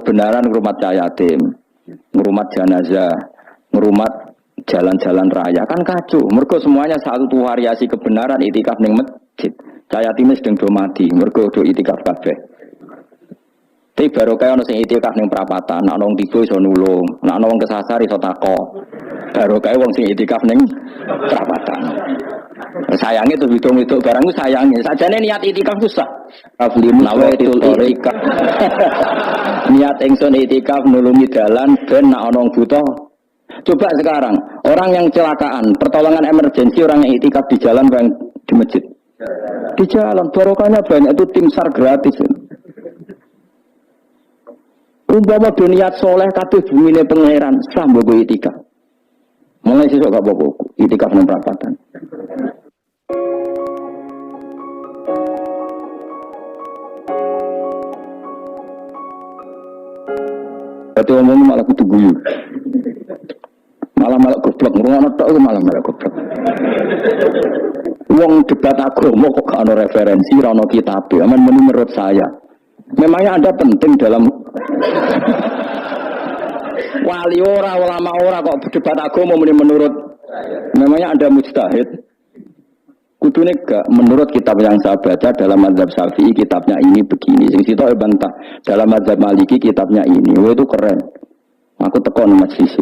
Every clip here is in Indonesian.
kebenaran ngrumat yatim, ngrumat jenazah, ngrumat jalan-jalan raya kan kacau. Mergo semuanya satu variasi kebenaran itikaf ning masjid. Yatim sedang do mati, mergo do itikaf kabeh. Tapi baru kaya ana sing itikaf ning perapatan, ana wong tiba iso nulung, ana wong kesasar iso takok. Baru kaya wong sing itikaf ning perapatan. Sayangnya tuh hitung-hitung barang itu sayangnya. Sajane niat itikaf susah. Nawaitul itikaf. Niat ingsun itikaf nulungi dalan ben nak ana wong buta. Coba sekarang orang yang kecelakaan, pertolongan emergensi orang yang itikaf di jalan bang di masjid. Di jalan barokahnya banyak itu tim SAR gratis. Umpama niat soleh kabeh bumine pangeran sambo go itikaf. Mulai sesuk gak apa-apa itikaf nang perapatan. Tapi omong malah kudu guyu. Malah goblok ngono tok malah goblok. Wong debat agama kok gak ana referensi, ora ana kitab. Aman menurut saya. Memangnya Anda penting dalam wali ora, ulama ora kok debat agama menurut. Memangnya Anda mujtahid. Kudune gak menurut kitab yang saya baca dalam mazhab Syafi'i kitabnya ini begini. Sing sitok bantah dalam mazhab Maliki kitabnya ini. Wah itu keren. Aku tekon majelis.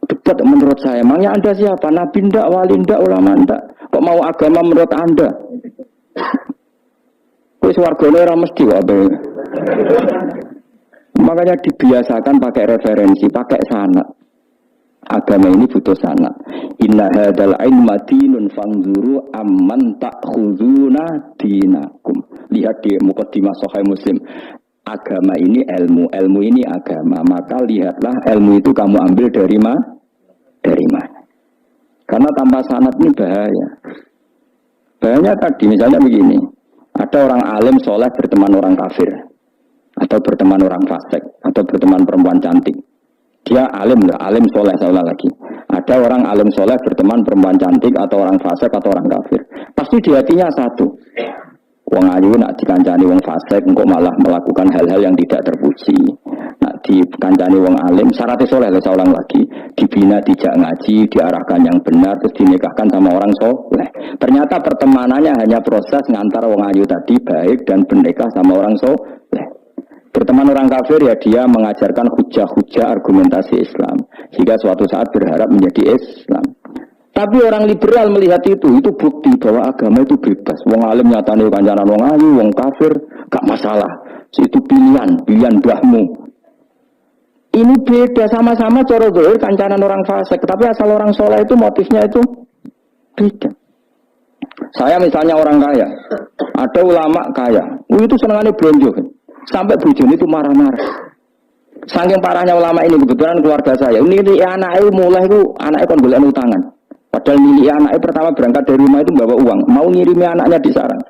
Debat menurut saya. Emangnya Anda siapa? Nabi ndak, wali ndak, ulama ndak. Kok mau agama menurut Anda? Wis wargane ora mesti kok. Makanya dibiasakan pakai referensi, pakai sanad. Agama ini butuh sanad. Inna hadzal ilma dinun fanzuru amman ta'khuduna dinakum. Lihat di muqaddimah Sahih Muslim. Agama ini ilmu, ilmu ini agama. Maka lihatlah ilmu itu kamu ambil dari mana? Dari mana? Karena tanpa sanad ini bahaya. Bahayanya tadi misalnya begini. Ada orang alim soleh berteman orang kafir, atau berteman orang fasik, atau berteman perempuan cantik. Dia alim enggak? Alim soleh seolah lagi. Ada orang alim soleh berteman perempuan cantik, atau orang fasik, atau orang kafir. Pasti di hatinya satu. Wong ayu nak dikancani wong fasik, engkau malah melakukan hal-hal yang tidak terpuji. Nak dikancani wong alim, syaratnya soleh seolah lagi. Dibina dijak ngaji, diarahkan yang benar, terus dinikahkan sama orang soleh. Ternyata pertemanannya hanya proses ngantar wong ayu tadi baik dan menikah sama orang soleh. Berteman orang kafir ya dia mengajarkan hujah-hujah argumentasi Islam. Jika suatu saat berharap menjadi Islam. Tapi orang liberal melihat itu bukti bahwa agama itu bebas. Wong alim nyatane kancanan wong ayu, wong kafir, gak masalah. Itu pilihan mbahmu. Ini beda sama-sama cara zahir kancanan orang fasik, tapi asal orang soleh itu motifnya itu beda. Saya misalnya orang kaya, ada ulama kaya, itu senangannya belanja, sampai bojone itu marah-marah. Saking parahnya ulama ini kebetulan keluarga saya, ini anaknya mulai itu anaknya kon golek utangan. Padahal milik anaknya pertama berangkat dari rumah itu bawa uang, mau ngirimi anaknya di sarang.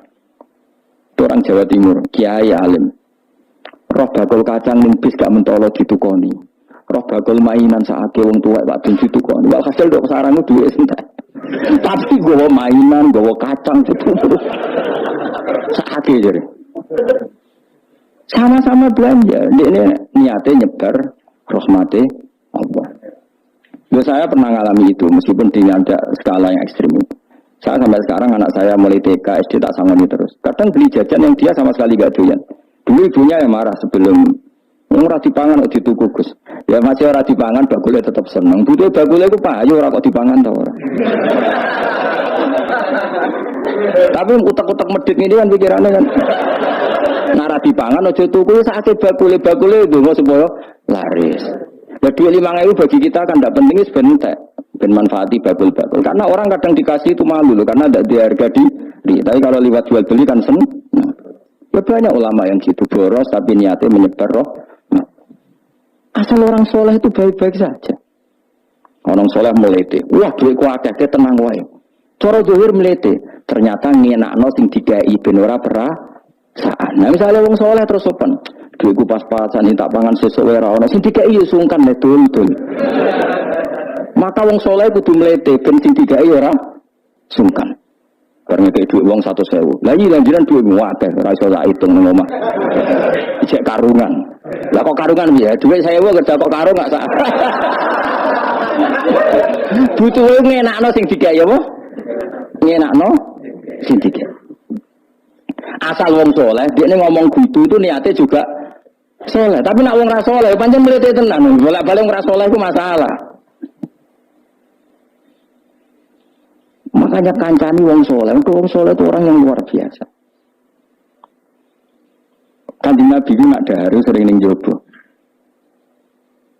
Itu orang Jawa Timur, kiai alim. Roh bakul kacang nimpis gak mentolo ditukoni. Roh bakul mainan saake wong tua tak ben ditukoni. Walhasil dok sarang itu duit entek. Tapi gowo mainan, gowo kacang itu. Saake jadi. Sama-sama belanja. Ini niatnya nyebar rahmati Allah. Saya pernah ngalami itu meskipun di ada skala yang ekstrim itu. Saya sampai sekarang anak saya mulai TK, SD tak sanggup terus. Kadang beli jajan yang dia sama sekali gak doyan. Dulu ibunya yang marah sebelum ora dipangan kok dituku Gus. Ya masih ora dipangan bakule tetap seneng. Butuh bakule ku payu ora kok dipangan ta ora. Tapi utek-utek medhit ini kan pikirannya kan. Nara dipangan aja tuku sakake bakule ndonga supaya laris. Ya duit 5.000 bagi kita kan tidak penting sebentar. Ben manfaati bakul-bakul. Karena orang kadang dikasih itu malu loh karena tidak diharga diri. Tapi kalau lewat jual beli kan seneng. Ya banyak ulama yang gitu boros tapi niatnya menyebar roh. Asal orang soleh itu baik-baik saja. Orang soleh melete. Wah duit ku akeh tenang wae. Cara zahir melete. Ternyata ngenakno sing dikai ben ora perasaan. Nah misalnya wong soleh terus sopan. Duitku pas-pasan tak pangan sesuk wae ora ono. Sing dikai ya sungkan betul. Maka wong soleh kudu melete ben sing dikai ora sungkan. Karena kayak duit uang 100.000. Lagi lanjutan duit muat ora iso tak hitung nang omah. Ijek karungan. Lah kok karungan ya? Duit saya kerja kok karung gak sah. Butuhe ngenakno sing digawe apa? Ngenakno sing digawe. Asal wong soleh, dia ngomong gitu itu niatnya juga soleh. Tapi nak wong ra soleh, pancen mlete tenan. Bolak-balik wong ra soleh itu masalah. Makanya kancani wong soleh. Wong soleh itu orang yang luar biasa. Kanjeng Nabi itu nak dahar sering ning jowo.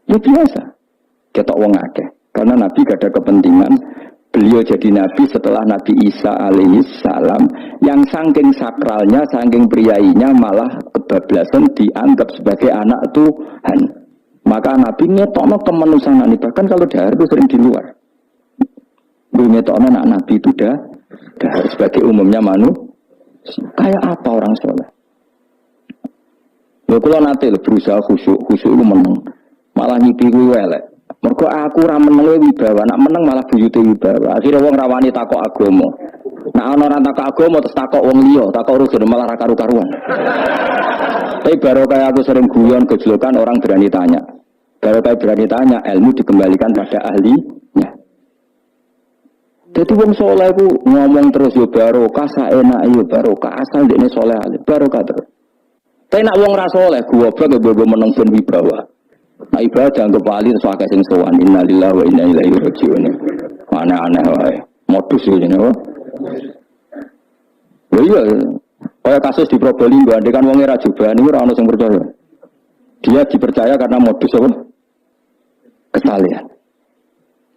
Ya biasa. Ketok wong akeh. Karena Nabi gak ada kepentingan beliau jadi Nabi setelah Nabi Isa alaihissalam yang saking sakralnya, saking priainya malah kebablasan dianggap sebagai anak Tuhan. Maka Nabi ngetokno kemanusiaan ini. Bahkan kalau dahar itu sering di luar. Ngetokno anak Nabi itu dahar sebagai umumnya kayak apa orang soleh. Ya kalau nanti berusaha khusyuk itu menang. Malah nyipi gue elek. Mergo aku ora meneng wibawa, nak meneng malah buyute wibawa. Akhire wong rawani takok agama. Nak ana ora takok agama terus takok wong liya, takok rugen malah ra karu-karuan. Tapi baru kayak aku sering guyon gejlokan orang berani tanya. Baru kayak berani tanya, ilmu dikembalikan pada ahlinya. Jadi wong soleh itu ngomong terus yo barokah, saenak yo barokah, asal dekne soleh alim, barokah terus. Tapi nak wong ra soleh, goblok yo bobo meneng ben wibawa. Nah ibadah anggap wali terus akeh sing sowan innalillahi wa inna ilaihi raji'un. Aneh-aneh wae. Modus iki ngene wae. Lho iya. Kaya kasus di Probolinggo andekan wong ora jubahan niku ora ono sing percaya. Dia dipercaya karena modus apa? Kesalahan.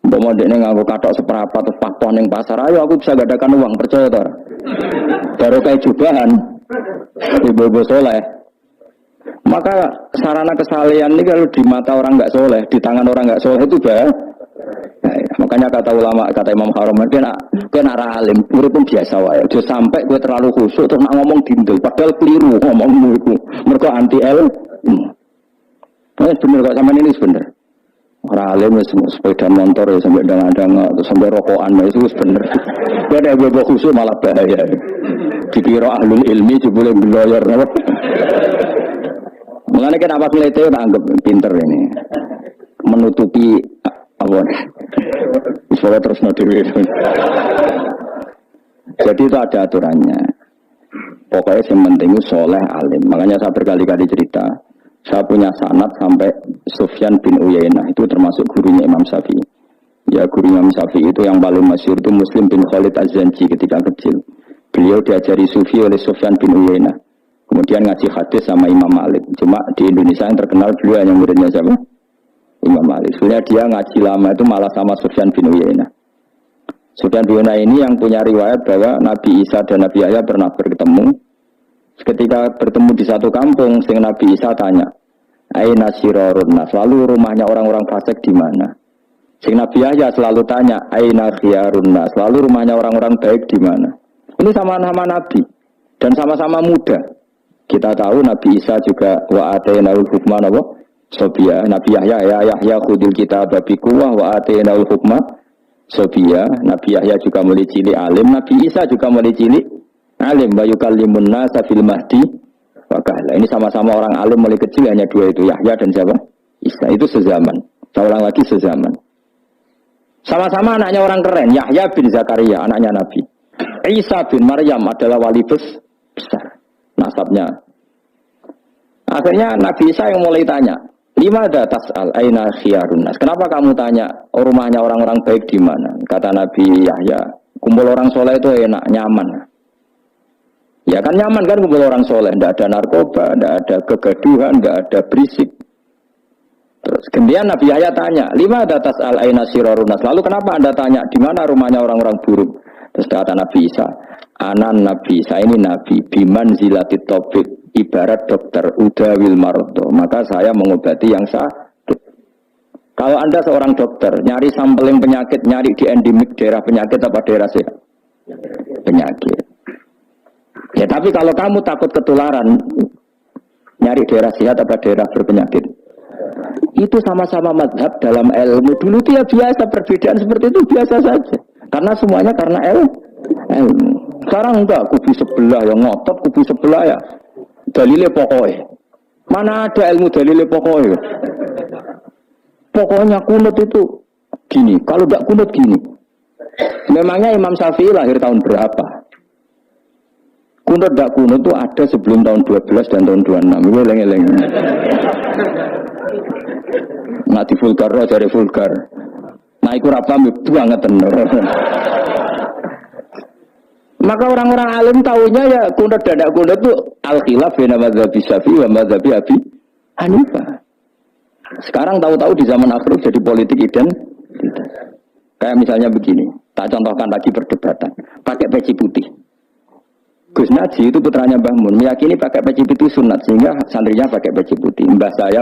Mbok ndekne nganggo kathok seprapat terus pakpon ning pasar, ayo aku bisa gadakan uang, percaya to ora? Baru kayak jubahan. Ibu-ibu soleh. Maka sarana kesalehan ini kalau di mata orang nggak soleh, di tangan orang nggak soleh itu bah. Nah, makanya kata ulama, kata Imam Haram, kena alim, urip pun biasa wae. Aja sampai gue terlalu khusyuk terus nak ngomong dindel, padahal keliru ngomongmu itu. Mergo anti bener kok sama ini bener. Orang alim sepeda motor ya sampai dangan-dangan atau sampai rokokan itu bener. Gue ada gue khusyuk malah bahaya. Dikira ahlul ilmi jebule beloyor. Mengenai kenapa melete tak anggap pinter ini menutupi apa? Soalnya terus nodewi. Jadi itu ada aturannya. Pokoknya yang penting itu soleh alim. Makanya saya berkali-kali cerita. Saya punya sanad sampai Sufyan bin Uyainah itu termasuk gurunya Imam Syafi'i. Ya gurunya Imam Syafi'i itu yang paling masyhur itu Muslim bin Khalid Az-Zanji ketika kecil. Beliau diajari sufi oleh Sufyan bin Uyainah. Kemudian ngaji hadis sama Imam Malik. Cuma di Indonesia yang terkenal beliau hanya muridnya siapa? Imam Malik. Sebenarnya dia ngaji lama itu malah sama Sufyan bin Uyainah. Sufyan bin Uyainah ini yang punya riwayat bahwa Nabi Isa dan Nabi Yahya pernah bertemu. Ketika bertemu di satu kampung, sing Nabi Isa tanya, "Aina sirarun nas?" Lalu rumahnya orang-orang fasik di mana? Sing Nabi Yahya selalu tanya, "Aina khiyarun nas?" Lalu rumahnya orang-orang baik di mana? Ini sama-sama Nabi dan sama-sama muda. Kita tahu Nabi Isa juga wa atainaul hukma napa? Sobia. Nabi Yahya khudil kitab bi quwwah wa atainaul hukma sobia. Nabi Yahya juga mulai cilik alim, Nabi Isa juga mulai cilik alim, wa yukallimun nasa fil mahdi wa kahla. Ini sama-sama orang alim mulai kecil, hanya dua itu, Yahya dan siapa? Isa. Itu sezaman. Saya ulang lagi sezaman. Sama-sama anaknya orang keren, Yahya bin Zakaria, anaknya Nabi. Isa bin Maryam adalah wali besar. Nasabnya. Akhirnya Nabi Isa yang mulai tanya, "Lima ada tas'al aina khiyarun nas?" Kenapa kamu tanya rumahnya orang-orang baik di mana? Kata Nabi Yahya, kumpul orang soleh itu enak, nyaman. Ya kan nyaman kan kumpul orang soleh, tidak ada narkoba, tidak ada kegaduhan, tidak ada berisik. Terus kemudian Nabi Yahya tanya, "Lima ada tas'al aina sirarun nas?" Lalu kenapa Anda tanya di mana rumahnya orang-orang buruk? Terus kata Nabi Isa, "Anan Nabi, saya ini Nabi, biman zilatit topik, ibarat dokter udawil marodo, maka saya mengobati yang sakit." Kalau Anda seorang dokter, nyari sampling penyakit, nyari di endemik daerah penyakit apa daerah sehat? Penyakit. Ya tapi kalau kamu takut ketularan, nyari daerah sehat apa daerah berpenyakit? Itu sama-sama mazhab dalam ilmu. Dulu itu ya biasa, perbedaan seperti itu biasa saja. Karena semuanya karena ilmu. Sekarang enggak, kubu sebelah yang ngotot, kubu sebelah ya dalilnya pokoknya. Mana ada ilmu dalil pokoknya. Pokoknya kunut itu gini, kalau tidak kunut gini. Memangnya Imam Syafi'i lahir tahun berapa? Kunut tidak kunut itu ada sebelum tahun 12 dan tahun 26. Itu eleng-eleng. Nah di vulgar, dari vulgar. Nah itu apa banget tenar. Maka orang-orang alim tahunya ya kunut dan tidak kunut itu al-khilaf baina madzhabi Syafi'i wa madzhabi Abi Hanifah. Sekarang tahu-tahu di zaman akhir jadi politik identitas. Kayak misalnya begini, tak contohkan lagi perdebatan. Pakai peci putih. Gus Naji itu putranya Mbah Mun, meyakini pakai peci putih sunat sehingga santrinya pakai peci putih. Mbah saya,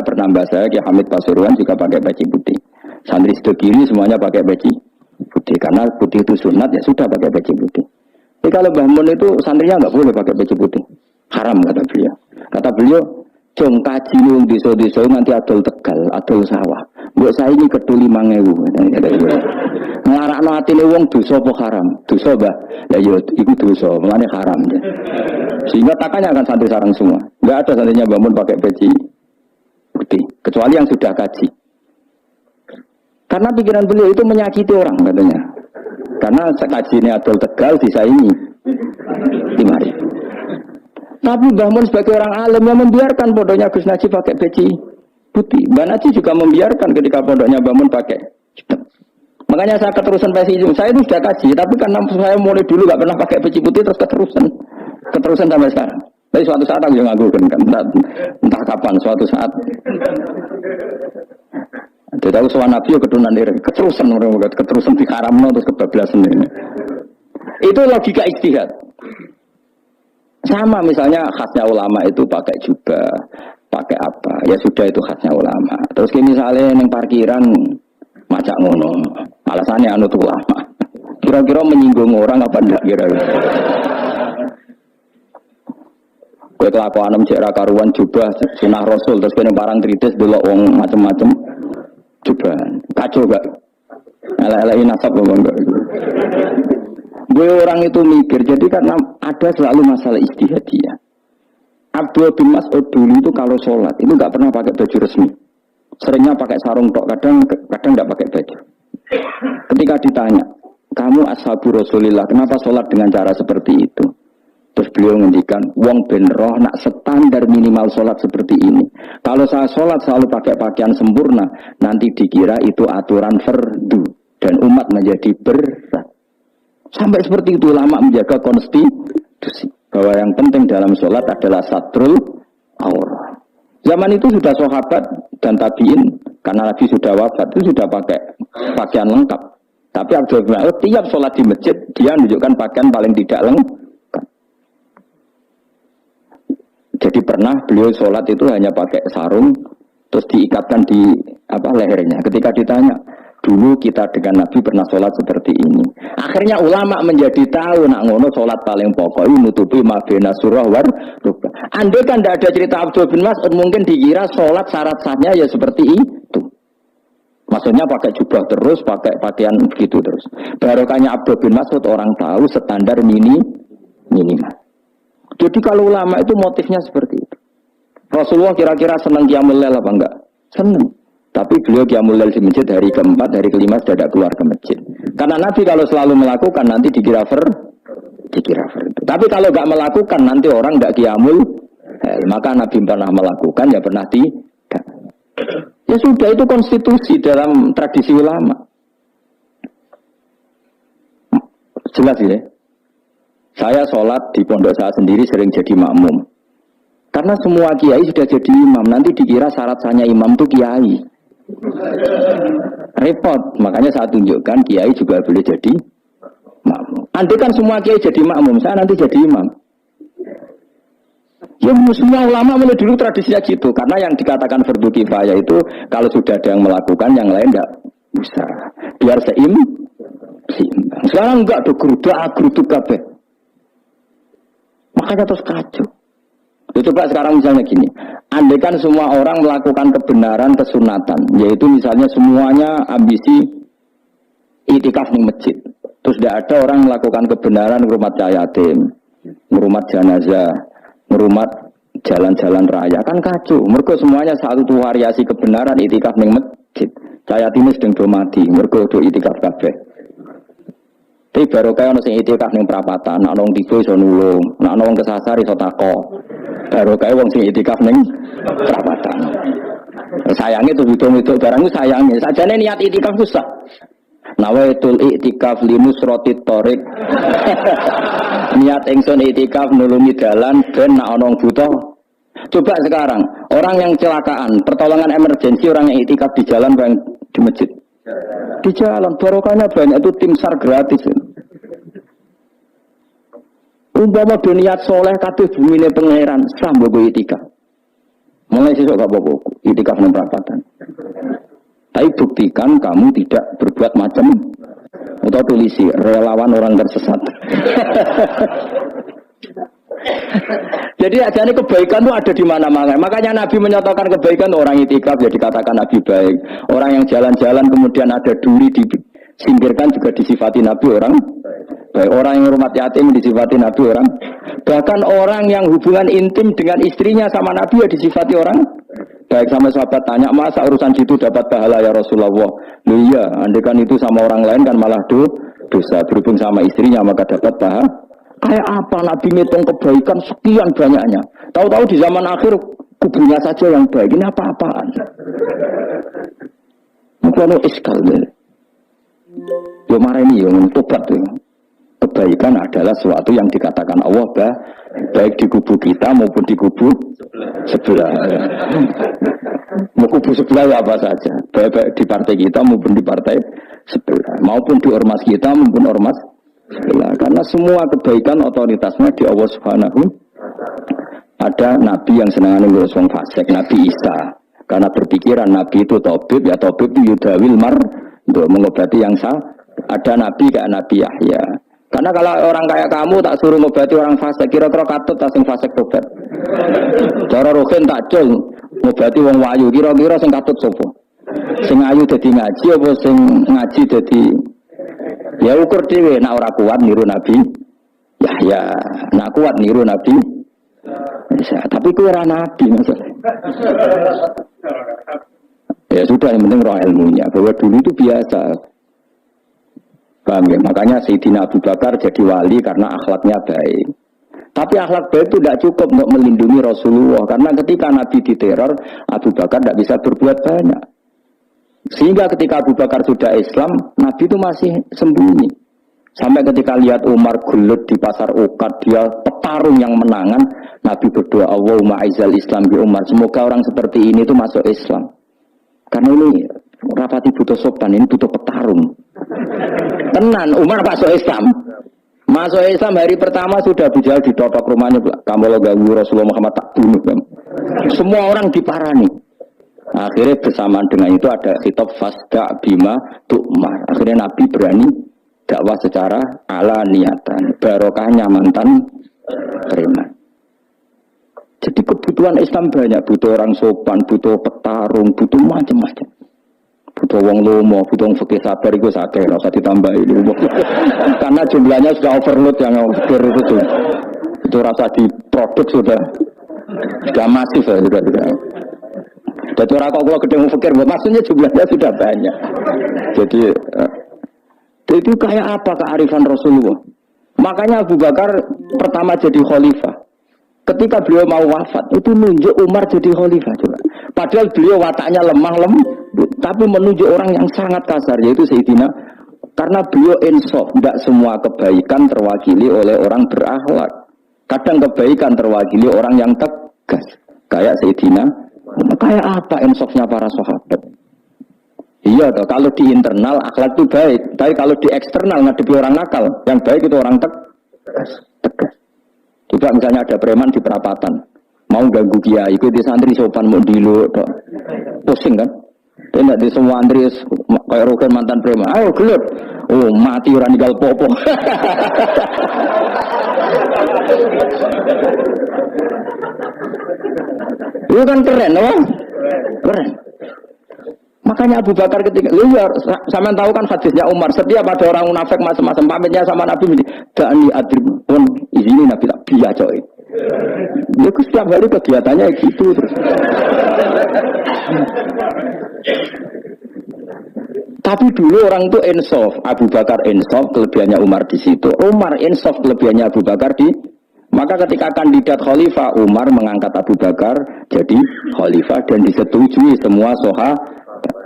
Ki Hamid Pasuruan juga pakai peci putih. Santri sebelah kiri semuanya pakai peci putih karena putih itu sunat ya sudah pakai peci putih. Tapi kalau Mbah Mun itu santrinya nggak boleh pakai peci putih, haram kata beliau. Kata beliau, jong kaji nung diso nanti adol Tegal, adol sawah. Buat saya ini keduli 5.000. Nglarakno atine wong dosa apa haram? Dosa, Mbah. Ya yo iku dosa, mulane haram. Sehingga takanya akan santri sarang semua. Enggak ada santrinya Mbah Mun pakai peci putih, kecuali yang sudah kaji. Karena pikiran beliau itu menyakiti orang katanya. Karena kaji ini adol Tegal disaingi 5.000. Tapi Mbah Mun sebagai orang alim yang membiarkan bodohnya Gus Naji pakai peci putih. Mbah Naji juga membiarkan ketika pondoknya Mbah Mun pakai hitam. Makanya saya keterusan peci hijau. Saya itu sudah kaji, tapi karena saya mulai dulu nggak pernah pakai peci putih terus keterusan sampai sekarang. Tapi suatu saat aku yang ngaku kan, entah kapan suatu saat. Jadi tahu soal Nabi keturunan diri, keterusan di haramno terus kebablasan ini. Itu logika ijtihad. Sama misalnya khasnya ulama itu pakai jubah, pakai apa? Ya sudah itu khasnya ulama. Terus misalnya yang parkiran macak ngono, alasannya anut ulama. Kira-kira menyinggung orang apa enggak kira-kira? Kue kelakuan cek karuan jubah sunah Rasul terus kene barang kritis delok wong macem-macem jubah. Kacau gak? Elek-elekin nasab apa enggak? Gue orang itu mikir, jadi karena ada selalu masalah ijtihadiyah. Abdul bin Mas'ud dulu itu kalau sholat itu nggak pernah pakai baju resmi, seringnya pakai sarung tok, kadang nggak pakai baju. Ketika ditanya, kamu ashabu Rasulillah, kenapa sholat dengan cara seperti itu? Terus beliau ngendikan, wong ben roh nak standar minimal sholat seperti ini. Kalau saya sholat selalu pakai pakaian sempurna, nanti dikira itu aturan fardu dan umat menjadi berat. Sampai seperti itu ulama menjaga konstitusi bahwa yang penting dalam sholat adalah satrul aurah. Zaman itu sudah sahabat dan tabiin karena Nabi sudah wafat itu sudah pakai pakaian lengkap. Tapi Abdul bin Mas'ud tiap sholat di masjid dia menunjukkan pakaian paling tidak lengkap. Jadi pernah beliau sholat itu hanya pakai sarung terus diikatkan di lehernya. Ketika ditanya, dulu kita dengan Nabi pernah sholat seperti ini. Akhirnya ulama menjadi tahu nak ngono sholat paling pokok nutupi mabena surah war rukbah. Andai kan tidak ada cerita Abdul bin Mas'ud mungkin dikira sholat syarat sahnya ya seperti itu. Maksudnya pakai jubah terus, pakai pakaian begitu terus. Barokahnya Abdul bin Mas'ud orang tahu standar minimal. Jadi kalau ulama itu motifnya seperti itu. Rasulullah kira-kira senang qiyamul lail apa enggak? Senang. Tapi beliau qiyamul lail di masjid hari keempat, hari kelima sudah tidak keluar ke masjid. Karena Nabi kalau selalu melakukan nanti dikira fardu. Tapi kalau enggak melakukan nanti orang enggak qiyamul lail. Maka Nabi pernah melakukan ya pernah tidak. Ya sudah itu konstitusi dalam tradisi ulama. Jelas ya. Saya sholat di pondok saya sendiri sering jadi makmum. Karena semua kiai sudah jadi imam. Nanti dikira syarat sahnya imam itu kiai. Repot. Makanya saya tunjukkan kiai juga boleh jadi makmum. Andai kan semua kiai jadi makmum, saya nanti jadi imam. Ya semua ulama mulai dulu tradisinya gitu. Karena yang dikatakan fardu kifayah itu kalau sudah ada yang melakukan, yang lain tidak bisa. Biar seimbang. Sekarang enggak ada geruduk kabeh. Makanya terus kacau. Coba sekarang misalnya gini, andai kan semua orang melakukan kebenaran kesunatan, yaitu misalnya semuanya ambisi itikaf di masjid, terus tidak ada orang melakukan kebenaran ngurumat yatim, ngurumat jenazah, ngurumat jalan-jalan raya kan kacau. Mergo semuanya satu variasi kebenaran itikaf ning masjid. Saya timis sedang do mati, mergo do itikaf kabeh. Tapi baru kaya ono sing itikaf ning perapatan, nek wong tiba iso nulung, nek wong kesasar iso tako. Baru kaya wong sing itikaf ning perapatan. Sayangnya tuh itu barangku sayangnya. Sajane niat itikaf susah. Nawaitul i'tikaf linusratit thoriq. Niat ingsun i'tikaf nulungi dalan ben nek ana wong buta. Coba sekarang, orang yang kecelakaan, pertolongan emergensi orang yang i'tikaf di jalan bang di masjid. Di jalan barokahnya banyak itu tim SAR gratis. Umpama niat soleh kabeh bumine pangeran sambo go i'tikaf. Mulai sesuk gak apa-apa, i'tikaf nang perapatan. Tapi buktikan kamu tidak berbuat macam atau tulisi relawan orang tersesat. Jadi ajane kebaikan itu ada di mana-mana. Makanya Nabi menyatakan kebaikan orang itikaf ya dikatakan Nabi baik. Orang yang jalan-jalan kemudian ada duri disingkirkan juga disifati Nabi orang baik. Orang yang hormat yatim disifati Nabi orang. Bahkan orang yang hubungan intim dengan istrinya sama Nabi ya disifati orang baik. Sama sahabat tanya, masa urusan situ dapat pahala ya Rasulullah? Loh iya, andekan itu sama orang lain kan malah dosa. Berhubung sama istrinya maka dapat pahala. Kayak apa Nabi ngitung kebaikan sekian banyaknya. Tahu-tahu di zaman akhir kubunya saja yang baik. Ini apa-apaan? Mungkin iskal deh. Yo marah ini yang tobat tuh. Kebaikan adalah sesuatu yang dikatakan Allah baik di kubu kita maupun di kubu sebelah. Mau kubu sebelah ya apa saja. Baik di partai kita maupun di partai sebelah. Maupun di ormas kita maupun ormas sebelah. Karena semua kebaikan otoritasnya di Allah Subhanahu. Ada Nabi yang senangan ngurus wong fasik, Nabi Isa. Karena berpikiran Nabi itu tabib, ya tabib itu yudawil mar untuk mengobati yang sah. Ada Nabi kayak Nabi Yahya. Karena kalau orang kayak kamu tak suruh ngobati orang fasik, kira-kira katut tak sing fasik tobat. Cara rohin tak cul ngobati wong wayu, kira-kira sing katut sapa? Sing ayu dadi ngaji apa sing ngaji dadi ya ukur dhewe, nek ora kuat niru Nabi Yahya, nek kuat niru Nabi Isa. Tapi kuwi ora nabi maksudnya. Ya sudah, yang penting roh ilmunya. Bahwa dulu itu biasa. Paham ya? Makanya Sayyidina Abu Bakar jadi wali karena akhlaknya baik. Tapi akhlak baik itu tidak cukup untuk melindungi Rasulullah. Karena ketika Nabi diteror, Abu Bakar tidak bisa berbuat banyak. Sehingga ketika Abu Bakar sudah Islam, Nabi itu masih sembunyi. Sampai ketika lihat Umar gelut di pasar Ukad, dia petarung yang menangan, Nabi berdoa, Allahumma aizal Islam bi Umar. Semoga orang seperti ini itu masuk Islam. Karena ini rapati butuh sopan, ini butuh petarung. Tenan, Umar masuk Islam. Masuk Islam hari pertama sudah Abu Jahal ditotok rumahnya. Kamu lo ganggu Rasulullah Muhammad tak bunuh. Semua orang diparani. Akhirnya bersamaan dengan itu ada kitab fasda bima tu'mar. Akhirnya Nabi berani dakwah secara ala niatan. Barokahnya mantan preman. Jadi kebutuhan Islam banyak. Butuh orang sopan, butuh petarung, butuh macam-macam. Butuh wong lomo, butuh wong fikih sabar itu sakit, nggak usah ditambahin. Karena jumlahnya sudah overload yang fakir itu. Itu rasa di produk sudah masif ya, sudah. Jadi orang kok kalau gede fikir, maksudnya jumlahnya sudah banyak. Jadi itu kayak apa kearifan Rasulullah? Makanya Abu Bakar pertama jadi khalifah. Ketika beliau mau wafat, itu nunjuk Umar jadi khalifah coba. Padahal beliau wataknya lemah tapi menunjuk orang yang sangat kasar, yaitu Sayyidina. Karena beliau insaf, tidak semua kebaikan terwakili oleh orang berakhlak. Kadang kebaikan terwakili orang yang tegas, kayak Sayyidina. Kayak apa insafnya para sahabat? Iya, kalau di internal akhlak itu baik, tapi kalau di eksternal ngadepi orang nakal, yang baik itu orang tegas. Coba misalnya ada preman di perapatan, mau ganggu kiai, ikut di santri sopan mau dulu, pusing kan? Tidak di semua antri kayak roken mantan preman, ayo gelut, oh mati orang tinggal popo. Itu kan keren, loh? Keren. Makanya Abu Bakar ketika, lu ya, sama tahu kan hadisnya Umar, setiap ada orang munafik macam-macam pamitnya sama Nabi, dani adrib pun izini Nabi tak biya coy. Ya setiap hari kegiatannya gitu terus. Tapi dulu orang itu insaf, Abu Bakar insaf, kelebihannya Umar di situ. Umar insaf, kelebihannya Abu Bakar di. Maka ketika kandidat khalifah, Umar mengangkat Abu Bakar jadi khalifah dan disetujui semua sahabat.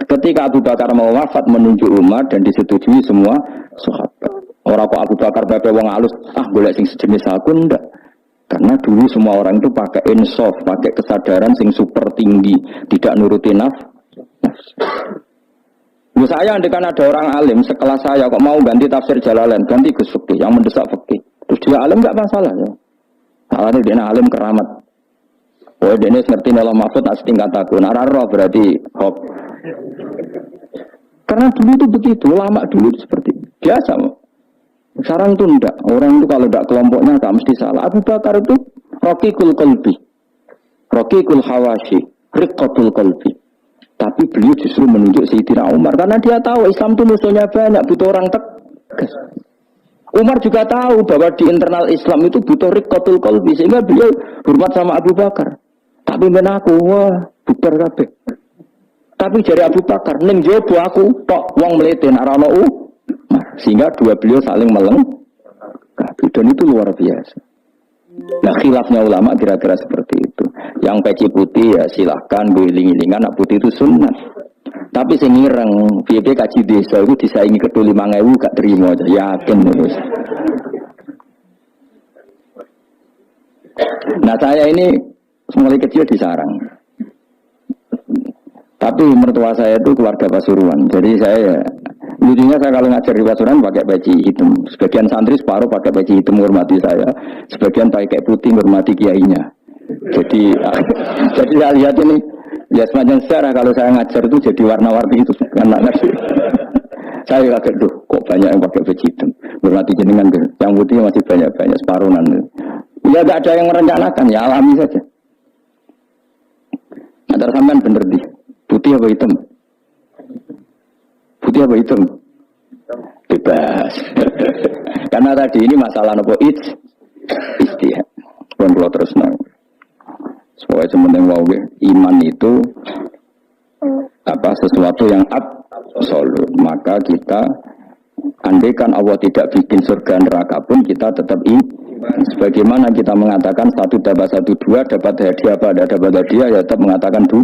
Ketika Abu Bakar mau wafat menunjuk Umar dan disetujui semua sahabat. Orang kok Abu Bakar bae wong alus, golek sing sejenis aku ndak. Karena dulu semua orang itu pakai insaf, pakai kesadaran sing super tinggi, tidak nuruti nafsu. Saya andekan ada orang alim sekelas saya kok mau ganti tafsir Jalalain, ganti Gus Fikih yang mendesak fikih. Terus dia alim enggak masalah ya. Salahnya dia alim keramat. Oh dia ngerti dalam maksud asli tingkat aku. Nararo berarti hop. Karena dulu itu begitu, lama dulu itu seperti biasa. Sekarang itu enggak. Orang itu kalau enggak kelompoknya enggak mesti salah. Abu Bakar itu Raqiqul Qalbi, Raqiqul Hawashi, Riqqatul Qalbi. Tapi beliau justru menunjuk Sayyidina Umar karena dia tahu Islam itu musuhnya banyak, butuh orang tegas. Umar juga tahu bahwa di internal Islam itu butuh riqqatul qalbi sehingga beliau hormat sama Abu Bakar. Tapi menaku wah bubar kabeh. Tapi jari Abu Bakar ning jowo aku tok wong mleten ora ono sehingga dua beliau saling melengkapi dan itu luar biasa. Nah khilafnya ulama kira-kira seperti itu. Yang peci putih ya silahkan guling-gilingan, nak putih itu sunat. Tapi sing ngireng, piye kaji desa itu disaingi ketu 5.000 gak terima aja, yakin terus. Nah saya ini mulai kecil di sarang. Tapi mertua saya itu keluarga Pasuruan. Jadi saya lucunya saya kalau ngajar di Pasuruan pakai peci hitam. Sebagian santri separuh pakai peci hitam menghormati saya. Sebagian pakai putih menghormati kiainya. Jadi saya lihat ini ya semacam sejarah kalau saya ngajar itu jadi warna-warni itu karena saya agak kok banyak yang pakai peci hitam menghormati jenengan yang putih masih banyak separuhan. Ya tidak ada yang merencanakan ya alami saja. Antara sampean bener di putih apa hitam? Putih apa hitam? Bebas. Karena tadi ini masalah nopo istihad. Pun kalau terus supaya sementing wae iman itu sesuatu yang absolut. Maka kita andaikan Allah tidak bikin surga neraka pun kita tetap sebagaimana kita mengatakan 1 tambah 1 2 dapat hadiah apa ada dapat hadiah ya tetap mengatakan 2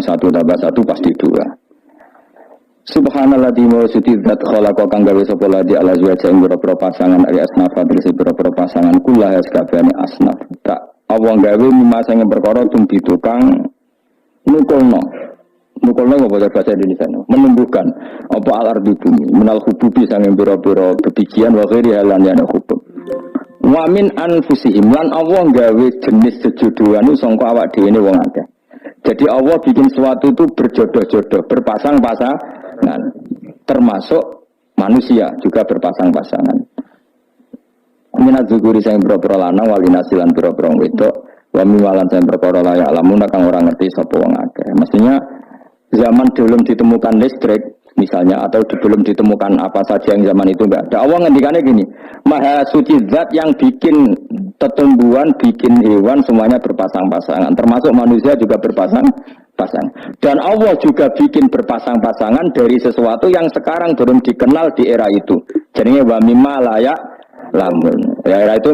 1 tambah 1 pasti 2. Subhanalladzi mawsiti dzat khalaqa kang gawe sapa ladi ala zuwaja ing pira-pira pasangan ari asnaf adrese pira-pira pasangan kula sakabehane asnaf tak Allah gawe mimasa ing perkara tumbi tukang nukulno bahasa Indonesia menumbuhkan apa al-ardi bumi menal hububi sange pira-pira bebijian wa ghairi halan yana hubub wa min anfusihim lan Allah gawe jenis sejodohan sangka awak dhewe ne wong akeh. Jadi Allah bikin sesuatu itu berjodoh-jodoh, berpasang-pasangan. Termasuk manusia juga berpasang-pasangan. Minat zukuri sayang boro-boro lanang walinasilan boro-boro wedok wa miwalan sayang boro-boro layak lamun kang ora ngerti sapa wong akeh. Mestinya zaman belum ditemukan listrik misalnya atau belum ditemukan apa saja yang zaman itu enggak ada. Allah ngendikannya gini, Maha suci zat yang bikin tumbuhan, bikin hewan semuanya berpasang-pasangan, termasuk manusia juga berpasang-pasangan. Dan Allah juga bikin berpasang-pasangan dari sesuatu yang sekarang belum dikenal di era itu. Jadinya wa mimma layak lamun. Ya era itu